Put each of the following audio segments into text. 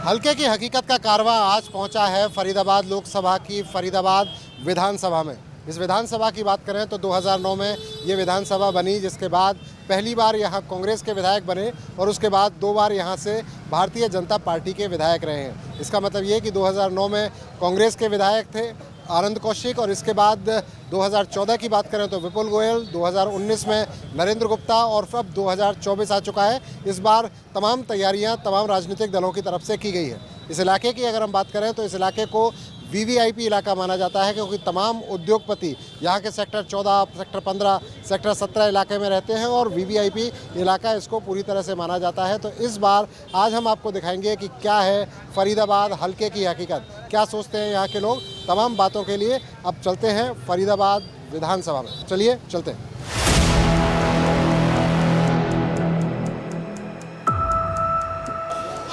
हल्के की हकीकत का कारवां आज पहुंचा है फरीदाबाद लोकसभा की फरीदाबाद विधानसभा में। इस विधानसभा की बात करें तो 2009 में ये विधानसभा बनी, जिसके बाद पहली बार यहाँ कांग्रेस के विधायक बने और उसके बाद 2 बार यहाँ से भारतीय जनता पार्टी के विधायक रहे हैं। इसका मतलब ये कि 2009 में कांग्रेस के विधायक थे आनंद कौशिक, और इसके बाद 2014 की बात करें तो विपुल गोयल, 2019 में नरेंद्र गुप्ता और अब 2024 आ चुका है। इस बार तमाम तैयारियां तमाम राजनीतिक दलों की तरफ से की गई है। इस इलाके की अगर हम बात करें तो इस इलाके को वीवीआईपी इलाका माना जाता है, क्योंकि तमाम उद्योगपति यहाँ के सेक्टर 14, सेक्टर 15, सेक्टर 17 इलाके में रहते हैं और वीवीआईपी इलाका इसको पूरी तरह से माना जाता है। तो इस बार आज हम आपको दिखाएंगे कि क्या है फरीदाबाद हल्के की हकीकत, क्या सोचते हैं यहाँ के लोग। तमाम बातों के लिए अब चलते हैं फरीदाबाद विधानसभा में। चलिए चलते हैं।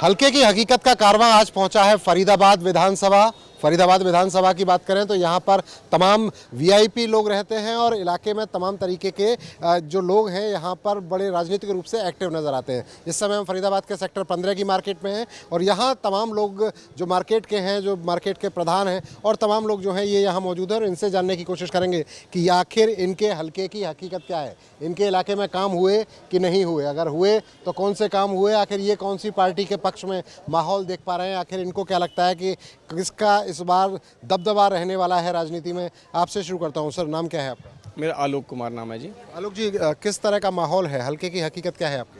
हल्के की हकीकत का कारवां आज पहुंचा है फरीदाबाद विधानसभा। फरीदाबाद विधानसभा की बात करें तो यहाँ पर तमाम वीआईपी लोग रहते हैं और इलाके में तमाम तरीके के जो लोग हैं यहाँ पर बड़े राजनीतिक रूप से एक्टिव नज़र आते हैं। इस समय हम फरीदाबाद के सेक्टर 15 की मार्केट में हैं और यहाँ तमाम लोग जो मार्केट के हैं, जो मार्केट के प्रधान हैं और तमाम लोग जो हैं ये यहाँ मौजूद हैं और इनसे जानने की कोशिश करेंगे कि आखिर इनके हल्के की हकीकत क्या है, इनके इलाके में काम हुए कि नहीं हुए, अगर हुए तो कौन से काम हुए, आखिर ये कौन सी पार्टी के पक्ष में माहौल देख पा रहे हैं, आखिर इनको क्या लगता है कि किसका इस बार दबदबा रहने वाला है राजनीति में। आपसे शुरू करता हूं सर, नाम क्या है आपका? मेरा आलोक कुमार नाम है जी। आलोक जी, किस तरह का माहौल है, हल्के की हकीकत क्या है आपकी?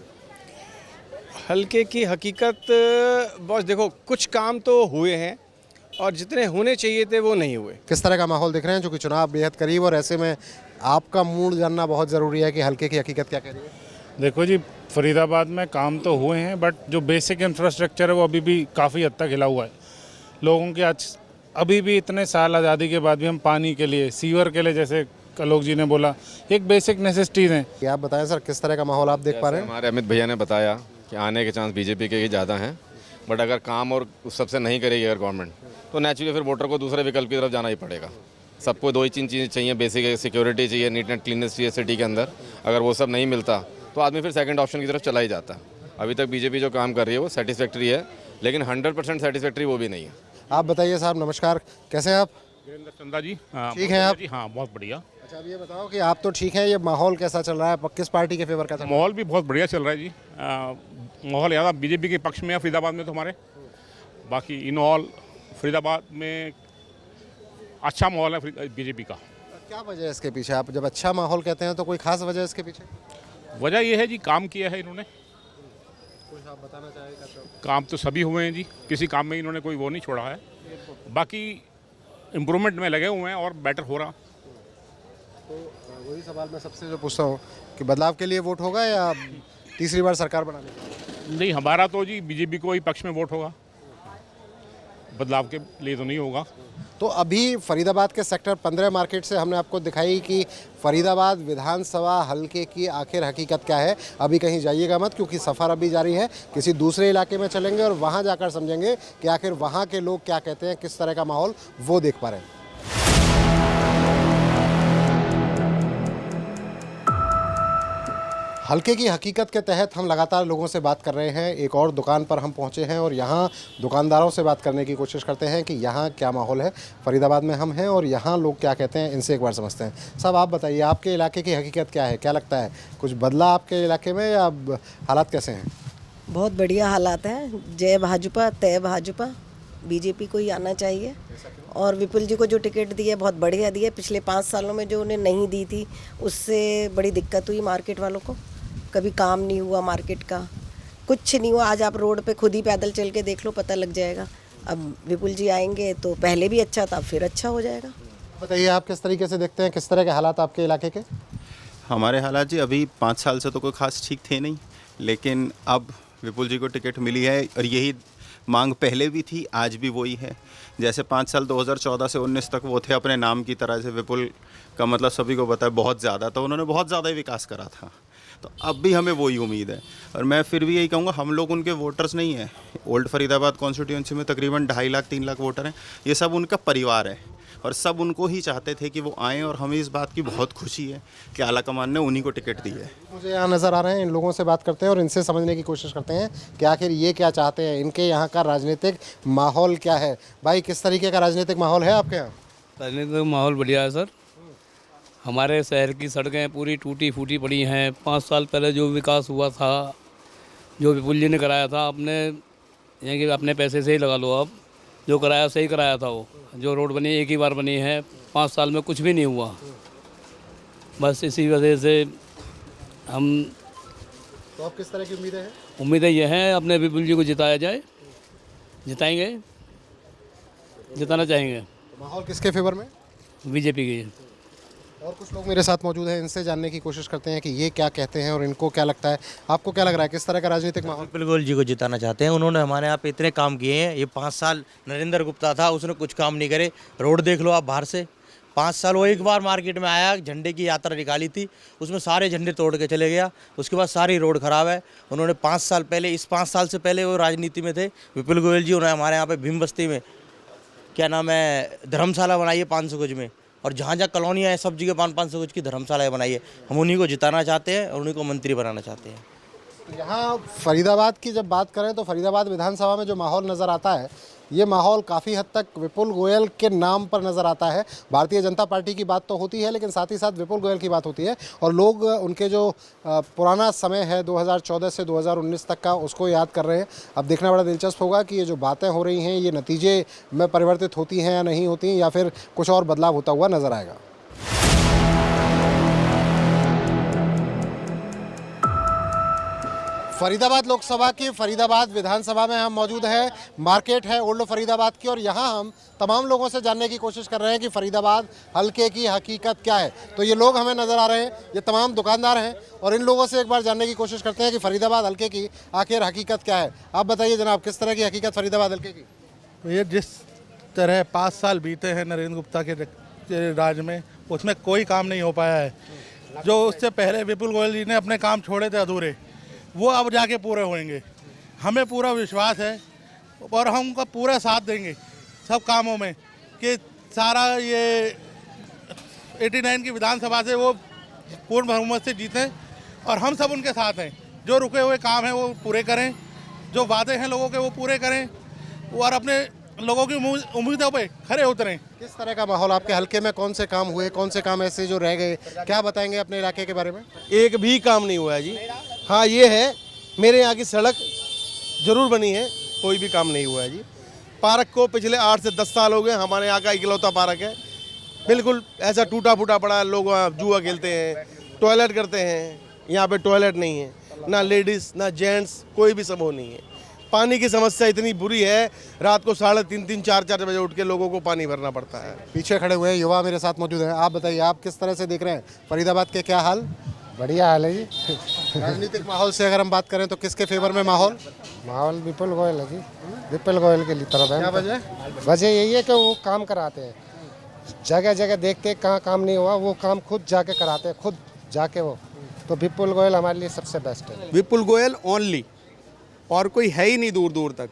हल्के की हकीकत बॉस देखो, कुछ काम तो हुए हैं और जितने होने चाहिए थे वो नहीं हुए। किस तरह का माहौल दिख रहे हैं, जो कि चुनाव बेहद करीब और ऐसे में आपका मूड जानना बहुत ज़रूरी है कि हल्के की हकीकत क्या कह रही है। देखो जी, फरीदाबाद में काम तो हुए हैं बट जो बेसिक इंफ्रास्ट्रक्चर है वो अभी भी काफ़ी हद तक हिला हुआ है। लोगों के आज अभी भी इतने साल आज़ादी के बाद भी हम पानी के लिए, सीवर के लिए, जैसे आलोक जी ने बोला, एक बेसिक नेसेसिटीज़ हैं। आप बताएं सर, किस तरह का माहौल आप देख पा रहे हैं? हमारे अमित भैया ने बताया कि आने के चांस बीजेपी के ही ज़्यादा हैं, बट अगर काम और उस सबसे नहीं करेगी अगर गवर्नमेंट, तो नेचुरली फिर वोटर को दूसरे विकल्प की तरफ जाना ही पड़ेगा। सबको 2 ही 3 चीज़ें चाहिए, बेसिक सिक्योरिटी चाहिए, नीट एंड क्लीननेस चाहिए सिटी के अंदर। अगर वो सब नहीं मिलता तो आदमी फिर सेकंड ऑप्शन की तरफ चला ही जाता है। अभी तक बीजेपी जो काम कर रही है वो सेटिस्फैक्ट्री है, लेकिन 100% सेटिस्फैक्ट्री वो भी नहीं है। आप बताइए साहब, नमस्कार, कैसे हैं आप? वीरेंद्र चंदा जी। ठीक है आप? जी हाँ, बहुत बढ़िया। अच्छा, अब ये बताओ कि आप तो ठीक है, ये माहौल कैसा चल रहा है, किस पार्टी के फेवर का चल रहा है? माहौल भी बहुत बढ़िया चल रहा है जी। माहौल ज़्यादा बीजेपी के पक्ष में है फरीदाबाद में तो हमारे। बाकी इन ऑल फरीदाबाद में अच्छा माहौल है बीजेपी का। क्या वजह है इसके पीछे? आप जब अच्छा माहौल कहते हैं तो कोई खास वजह है इसके पीछे? वजह यह है जी, काम किया है इन्होंने। कुछ आप बताना चाहेगा तो? काम तो सभी हुए हैं जी, किसी काम में इन्होंने कोई वो नहीं छोड़ा है। बाकी इम्प्रूवमेंट में लगे हुए हैं और बेटर हो रहा। तो वही सवाल मैं सबसे जो पूछता हूँ कि बदलाव के लिए वोट होगा या तीसरी बार सरकार बनाने का? नहीं, हमारा तो जी बीजेपी को ही पक्ष में वोट होगा, बदलाव के लिए तो नहीं होगा। तो अभी फरीदाबाद के सेक्टर 15 मार्केट से हमने आपको दिखाई कि फरीदाबाद विधानसभा हल्के की आखिर हकीकत क्या है। अभी कहीं जाइएगा मत, क्योंकि सफ़र अभी जारी है। किसी दूसरे इलाके में चलेंगे और वहाँ जाकर समझेंगे कि आखिर वहाँ के लोग क्या कहते हैं, किस तरह का माहौल वो देख पा रहे हैं। हल्के की हकीकत के तहत हम लगातार लोगों से बात कर रहे हैं। एक और दुकान पर हम पहुंचे हैं और यहाँ दुकानदारों से बात करने की कोशिश करते हैं कि यहाँ क्या माहौल है। फरीदाबाद में हम हैं और यहाँ लोग क्या कहते हैं, इनसे एक बार समझते हैं। साहब, आप बताइए, आपके इलाके की हकीकत क्या है, क्या लगता है, कुछ बदला आपके इलाके में या हालात कैसे हैं? बहुत बढ़िया हालात हैं। जय भाजपा तय भाजपा, बीजेपी को ही आना चाहिए। और विपुल जी को जो टिकट दी है बहुत बढ़िया दी है। पिछले 5 सालों में जो उन्हें नहीं दी थी उससे बड़ी दिक्कत हुई मार्केट वालों को। कभी काम नहीं हुआ मार्केट का, कुछ नहीं हुआ। आज आप रोड पे खुद ही पैदल चल के देख लो, पता लग जाएगा। अब विपुल जी आएंगे तो पहले भी अच्छा था, फिर अच्छा हो जाएगा। बताइए, आप किस तरीके से देखते हैं, किस तरह के हालात आपके इलाके के? हमारे हालात जी अभी 5 साल से तो कोई खास ठीक थे नहीं, लेकिन अब विपुल जी को टिकट मिली है और यही मांग पहले भी थी, आज भी वही है। जैसे 5 साल 2014 से 19 तक वो थे अपने नाम की तरह से। विपुल का मतलब सभी को पता है, बहुत ज़्यादा, तो उन्होंने बहुत ज़्यादा ही विकास करा था। तो अब भी हमें वही उम्मीद है। और मैं फिर भी यही कहूँगा, हम लोग उनके वोटर्स नहीं हैं। ओल्ड फरीदाबाद कॉन्स्टिट्यूंसी में तकरीबन 2.5 लाख 3 लाख वोटर हैं। ये सब उनका परिवार है। और सब उनको ही चाहते थे कि वो आएँ, और हमें इस बात की बहुत खुशी है कि आला कमान ने उन्हीं को टिकट दी है। मुझे यहाँ नज़र आ रहे हैं, इन लोगों से बात करते हैं और इनसे समझने की कोशिश करते हैं कि आखिर ये क्या चाहते हैं, इनके यहाँ का राजनीतिक माहौल क्या है। भाई, किस तरीके का राजनीतिक माहौल है आपके यहाँ? राजनीतिक माहौल बढ़िया है सर। हमारे शहर की सड़कें पूरी टूटी फूटी पड़ी हैं। 5 साल पहले जो विकास हुआ था, जो विपुल जी ने कराया था, अपने यानी कि अपने पैसे से ही लगा लो, आप जो कराया सही कराया था। वो जो रोड बनी एक ही बार बनी है, 5 साल में कुछ भी नहीं हुआ। बस इसी वजह से हम तो आप किस तरह की उम्मीदें हैं? उम्मीदें ये हैं अपने विपुल जी को जिताया जाए, जिताएंगे, जिताना चाहेंगे। तो माहौल किसके फेवर में? बीजेपी की। और कुछ लोग मेरे साथ मौजूद हैं, इनसे जानने की कोशिश करते हैं कि ये क्या कहते हैं और इनको क्या लगता है। आपको क्या लग रहा है, किस तरह का राजनीतिक माहौल? विपुल गोयल जी को जिताना चाहते हैं। उन्होंने हमारे यहाँ पे इतने काम किए हैं। ये 5 साल नरेंद्र गुप्ता था, उसने कुछ काम नहीं करे। रोड देख लो आप बाहर से। 5 साल वो एक बार मार्केट में आया, झंडे की यात्रा निकाली थी, उसमें सारे झंडे तोड़ के चले गया। उसके बाद सारी रोड खराब है। उन्होंने 5 साल पहले, इस 5 साल से पहले वो राजनीति में थे विपुल गोयल जी। उन्होंने हमारे यहाँ पे भीम बस्ती में क्या नाम है धर्मशाला बनाई है 500 गज में, और जहाँ जहाँ कॉलोनियाँ हैं सब जगह 500 गज की धर्मशालाएँ बनाई है। हम उन्हीं को जिताना चाहते हैं और उन्हीं को मंत्री बनाना चाहते हैं। यहाँ फरीदाबाद की जब बात करें तो फरीदाबाद विधानसभा में जो माहौल नज़र आता है, ये माहौल काफ़ी हद तक विपुल गोयल के नाम पर नज़र आता है। भारतीय जनता पार्टी की बात तो होती है, लेकिन साथ ही साथ विपुल गोयल की बात होती है, और लोग उनके जो पुराना समय है 2014 से 2019 तक का, उसको याद कर रहे हैं। अब देखना बड़ा दिलचस्प होगा कि ये जो बातें हो रही हैं, ये नतीजे में परिवर्तित होती हैं या नहीं होती, या फिर कुछ और बदलाव होता हुआ नज़र आएगा। फरीदाबाद लोकसभा की फरीदाबाद विधानसभा में हम मौजूद हैं। मार्केट है ओल्ड फरीदाबाद की, और यहाँ हम तमाम लोगों से जानने की कोशिश कर रहे हैं कि फरीदाबाद हल्के की हकीकत क्या है। तो ये लोग हमें नज़र आ रहे हैं, ये तमाम दुकानदार हैं, और इन लोगों से एक बार जानने की कोशिश करते हैं कि फरीदाबाद हल्के की आखिर हकीकत क्या है। आप बताइए जनाब, किस तरह की हकीकत फरीदाबाद हल्के की? ये जिस तरह 5 साल बीते हैं नरेंद्र गुप्ता के राज में, उसमें कोई काम नहीं हो पाया है। जो उससे पहले विपुल गोयल जी ने अपने काम छोड़े थे अधूरे, वो अब जाके पूरे होंगे। हमें पूरा विश्वास है और हम उनका पूरा साथ देंगे सब कामों में, कि सारा ये 89 की विधानसभा से वो पूर्ण बहुमत से जीतें, और हम सब उनके साथ हैं। जो रुके हुए काम हैं वो पूरे करें, जो वादे हैं लोगों के वो पूरे करें, और अपने लोगों की उम्मीदों पे खरे उतरें। किस तरह का माहौल आपके हल्के में? कौन से काम हुए, कौन से काम ऐसे जो रह गए, क्या बताएंगे अपने इलाके के बारे में? एक भी काम नहीं हुआ है जी। हाँ, ये है मेरे यहाँ की सड़क ज़रूर बनी है, कोई भी काम नहीं हुआ है जी। पार्क को पिछले 8 से 10 साल हो गए, हमारे यहाँ का इकलौता पार्क है, बिल्कुल ऐसा टूटा फूटा पड़ा है। लोग वहाँ जुआ खेलते हैं, टॉयलेट करते हैं, यहाँ पे टॉयलेट नहीं है, ना लेडीज़ ना जेंट्स, कोई भी समूह नहीं है। पानी की समस्या इतनी बुरी है, रात को 3:30 4 बजे उठ के लोगों को पानी भरना पड़ता है। पीछे खड़े हुए युवा मेरे साथ मौजूद हैं। आप बताइए, आप किस तरह से देख रहे हैं फरीदाबाद के क्या हाल? बढ़िया हाल है जी। राजनीतिक माहौल से अगर हम बात करें तो किसके फेवर में माहौल? माहौल विपुल गोयल है जी, विपुल गोयल के लिए तरफ है। क्या वजह? वजह यही है कि वो काम कराते हैं, जगह जगह देखते हैं कहाँ काम नहीं हुआ, वो काम खुद जाके कराते हैं, खुद जाके वो। तो विपुल गोयल हमारे लिए सबसे बेस्ट है। विपुल गोयल ओनली, और कोई है ही नहीं दूर दूर तक।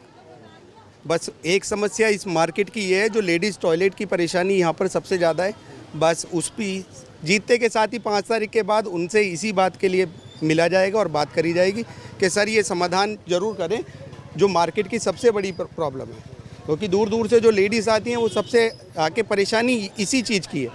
बस एक समस्या इस मार्केट की ये है, जो लेडीज़ टॉयलेट की परेशानी यहाँ पर सबसे ज़्यादा है। बस उस पर जीतने के साथ ही 5 तारीख के बाद उनसे इसी बात के लिए मिला जाएगा और बात करी जाएगी कि सर ये समाधान ज़रूर करें, जो मार्केट की सबसे बड़ी प्रॉब्लम है। क्योंकि दूर दूर से जो लेडीज़ आती हैं वो सबसे आके परेशानी इसी चीज़ की है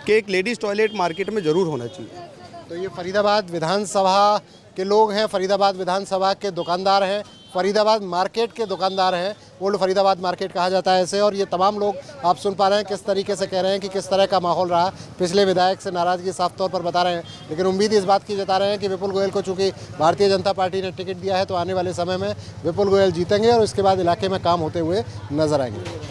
कि एक लेडीज़ टॉयलेट मार्केट में ज़रूर होना चाहिए। तो ये फरीदाबाद विधानसभा के लोग हैं, फरीदाबाद विधानसभा के दुकानदार हैं, फरीदाबाद मार्केट के दुकानदार हैं। ओल्ड फरीदाबाद मार्केट कहा जाता है इसे, और ये तमाम लोग आप सुन पा रहे हैं किस तरीके से कह रहे हैं कि किस तरह का माहौल रहा। पिछले विधायक से नाराज़गी साफ तौर पर बता रहे हैं, लेकिन उम्मीद इस बात की जता रहे हैं कि विपुल गोयल को चूँकि भारतीय जनता पार्टी ने टिकट दिया है, तो आने वाले समय में विपुल गोयल जीतेंगे और इसके बाद इलाके में काम होते हुए नजर आएंगे।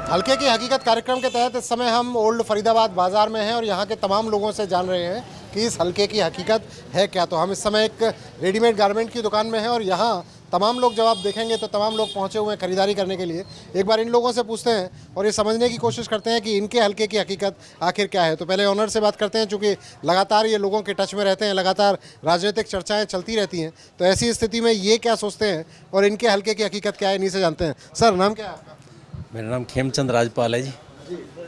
हल्के की हकीकत कार्यक्रम के तहत इस समय हम ओल्ड फरीदाबाद बाज़ार में हैं और यहाँ के तमाम लोगों से जान रहे हैं कि इस हल्के की हकीकत है क्या। तो हम इस समय एक रेडीमेड गारमेंट की दुकान में हैं और यहाँ तमाम लोग जब आप देखेंगे तो तमाम लोग पहुंचे हुए हैं खरीदारी करने के लिए। एक बार इन लोगों से पूछते हैं और ये समझने की कोशिश करते हैं कि इनके हलके की हकीकत आखिर क्या है। तो पहले ऑनर से बात करते हैं, चूँकि लगातार ये लोगों के टच में रहते हैं, लगातार राजनीतिक चर्चाएँ चलती रहती हैं, तो ऐसी स्थिति में ये क्या सोचते हैं और इनके हलके की हकीकत क्या है, इन्हीं से जानते हैं। सर, नाम क्या है आपका? मेरा नाम खेमचंद राजपाल है जी,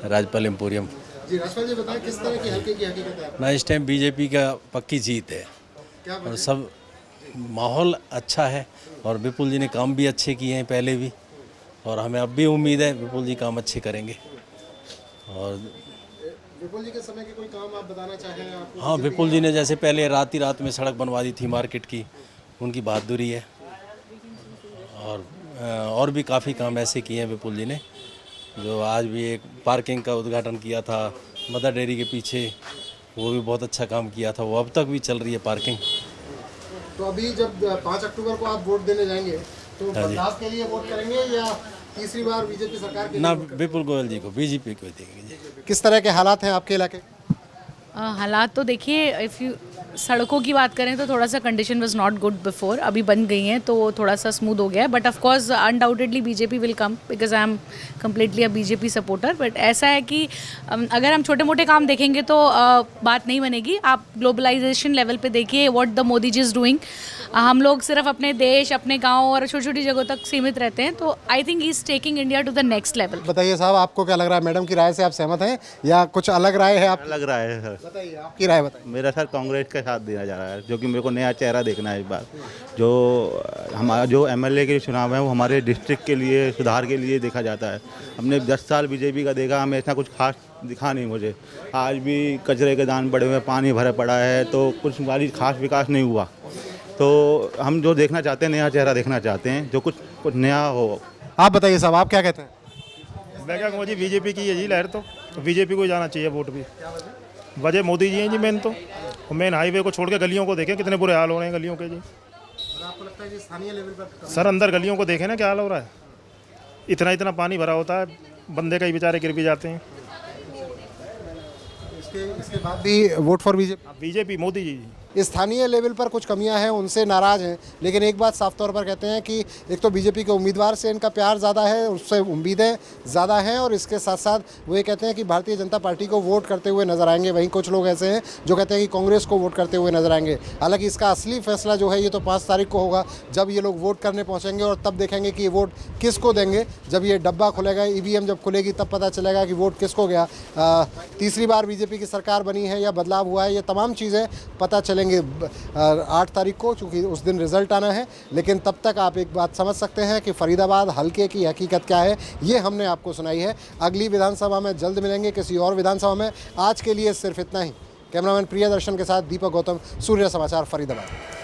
राजपाल एम्पोरियम। जी राजपाल जी, बताएं किस तरह की हल्के की हकीकत है? ना, इस टाइम बीजेपी का पक्की जीत है और सब माहौल अच्छा है और विपुल जी ने काम भी अच्छे किए हैं पहले भी, और हमें अब भी उम्मीद है विपुल जी काम अच्छे करेंगे। और विपुल जी के समय के कोई काम आप बताना चाहें आपको? हाँ, विपुल जी ने जैसे पहले रात में सड़क बनवा दी थी मार्केट की, उनकी बहादुरी है। और भी काफ़ी काम ऐसे किए हैं विपुल जी ने, जो आज भी एक पार्किंग का उद्घाटन किया था मदर डेयरी के पीछे, वो भी बहुत अच्छा काम किया था, वो अब तक भी चल रही है पार्किंग। तो अभी जब 5 अक्टूबर को आप वोट देने जाएंगे तो बदलाव के लिए वोट करेंगे या तीसरी बार बीजेपी सरकार के लिए? ना, विपुल गोयल जी को, बीजेपी को देंगे। किस तरह के हालात हैं आपके इलाके? हालात तो देखिए, इफ़ यू सड़कों की बात करें तो थोड़ा सा condition was not good before, अभी बन गई हैं तो थोड़ा सा स्मूथ हो गया है। But of course undoubtedly BJP will come because I am completely a BJP supporter. But ऐसा है कि अगर हम छोटे मोटे काम देखेंगे तो बात नहीं बनेगी। आप ग्लोबलाइजेशन लेवल पे देखिए what the Modi ji is doing. हम लोग सिर्फ अपने देश, अपने गाँव और छोटी छोटी जगहों तक सीमित रहते हैं, तो I think he is taking India to the next level. बताइए साहब, आपको क्या लग रहा है? मैडम की राय से आप सहमत हैं या कुछ अलग राय है? आप लग रहा है सर, बताइए आपकी राय बताइए। मेरा सर कांग्रेस के साथ दिया जा रहा है, जो कि मेरे को नया चेहरा देखना है इस बार। जो हमारा जो एमएलए के चुनाव है वो हमारे डिस्ट्रिक्ट के लिए सुधार के लिए देखा जाता है। हमने 10 साल बीजेपी का देखा, हमें ऐसा कुछ खास दिखा नहीं मुझे। आज भी कचरे के दान पड़े हुए, पानी भरा पड़ा है, तो कुछ हमारी खास विकास नहीं हुआ। तो हम जो देखना चाहते हैं, नया चेहरा देखना चाहते हैं, जो कुछ नया हो। आप बताइए साहब, आप क्या कहते हैं? मैं क्या कहूँ जी, बीजेपी की है जी लहर, तो बीजेपी को जाना चाहिए वोट भी। वजह मोदी जी हैं जी मेन तो, मेन हाईवे को छोड़ के गलियों को देखें कितने बुरे हाल हो रहे हैं गलियों के जी। आपको लगता है कि स्थानीय लेवल पर सर अंदर गलियों को देखें ना क्या हाल हो रहा है, इतना पानी भरा होता है, बंदे कई बेचारे गिर भी जाते हैं। इसके बाद भी vote for BJP, Modi ji. स्थानीय लेवल पर कुछ कमियां हैं, उनसे नाराज़ हैं, लेकिन एक बात साफ तौर पर कहते हैं कि एक तो बीजेपी के उम्मीदवार से इनका प्यार ज़्यादा है, उससे उम्मीदें ज़्यादा हैं, और इसके साथ साथ वो ये कहते हैं कि भारतीय जनता पार्टी को वोट करते हुए नजर आएंगे। वहीं कुछ लोग ऐसे हैं जो कहते हैं कि कांग्रेस को वोट करते हुए नजर आएंगे। हालांकि इसका असली फैसला जो है ये तो 5 तारीख को होगा, जब ये लोग वोट करने पहुँचेंगे, और तब देखेंगे कि ये वोट किसको देंगे। जब ये डब्बा खुलेगा, EVM जब खुलेगी, तब पता चलेगा कि वोट किसको गया। तीसरी बार बीजेपी की सरकार बनी है या बदलाव हुआ है, ये तमाम चीज़ें पता चलेंगे 8 तारीख को, चूँकि उस दिन रिजल्ट आना है। लेकिन तब तक आप एक बात समझ सकते हैं कि फरीदाबाद हलके की हकीकत क्या है, ये हमने आपको सुनाई है। अगली विधानसभा में जल्द मिलेंगे किसी और विधानसभा में। आज के लिए सिर्फ इतना ही। कैमरामैन प्रियदर्शन के साथ दीपक गौतम, सूर्य समाचार, फरीदाबाद।